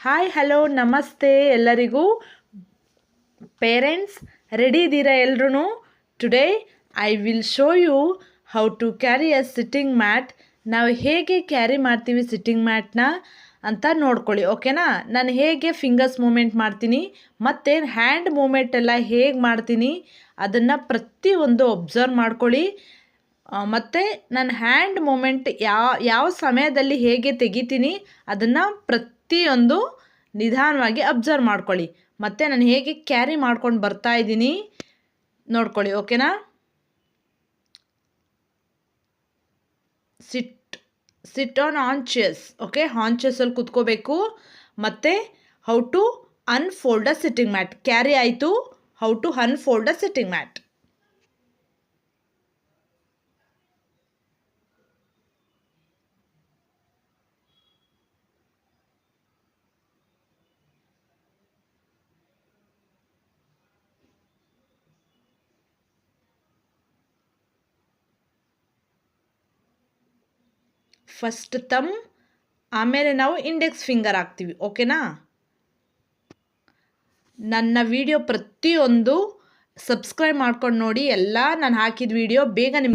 Hi hello ನಮಸ್ತೆ ಎಲ್ಲರಿಗೂ. Parents ready ಇದ್ದೀರಾ ಎಲ್ರೂ? Today I will show you how to carry a sitting mat. ನಾವು ಹೇಗೆ ಕ್ಯಾರಿ ಮಾಡ್ತೀವಿ ಸಿಟ್ಟಿಂಗ್ ಮ್ಯಾಟ್ನ ಅಂತ ನೋಡ್ಕೊಳ್ಳಿ, ಓಕೆನಾ? ನಾನು ಹೇಗೆ ಫಿಂಗರ್ಸ್ ಮೂಮೆಂಟ್ ಮಾಡ್ತೀನಿ ಮತ್ತು ಹ್ಯಾಂಡ್ ಮೂಮೆಂಟ್ ಎಲ್ಲ ಹೇಗೆ ಮಾಡ್ತೀನಿ ಅದನ್ನು ಪ್ರತಿಯೊಂದು ಒಬ್ಸರ್ವ್ ಮಾಡ್ಕೊಳ್ಳಿ. ಮತ್ತು ನನ್ನ ಹ್ಯಾಂಡ್ ಮೂಮೆಂಟ್ ಯಾವ ಸಮಯದಲ್ಲಿ ಹೇಗೆ ತೆಗಿತೀನಿ ಅದನ್ನು ಪ್ರತಿಯೊಂದು ನಿಧಾನವಾಗಿ ಅಬ್ಸರ್ವ್ ಮಾಡ್ಕೊಳ್ಳಿ. ಮತ್ತು ನಾನು ಹೇಗೆ ಕ್ಯಾರಿ ಮಾಡ್ಕೊಂಡು ಬರ್ತಾ ಇದ್ದೀನಿ ನೋಡ್ಕೊಳ್ಳಿ, ಓಕೆನಾ? Sit on haunches, okay? ಹಾಂಚಸಲ್ಲಿ ಕೂತ್ಕೋಬೇಕು. ಮತ್ತು how to unfold a sitting mat. ಕ್ಯಾರಿ ಆಯಿತು, how to unfold a sitting mat. First ತಮ್, ಆಮೇಲೆ ನಾವು ಇಂಡೆಕ್ಸ್ ಫಿಂಗರ್ ಹಾಕ್ತೀವಿ, ಓಕೆನಾ? ನನ್ನ ವಿಡಿಯೋ ಪ್ರತಿಯೊಂದು ಸಬ್ಸ್ಕ್ರೈಬ್ ಮಾಡ್ಕೊಂಡು ನೋಡಿ. ಎಲ್ಲ ನಾನು ಹಾಕಿದ ವಿಡಿಯೋ ಬೇಗ ನಿಮ್ಗೆ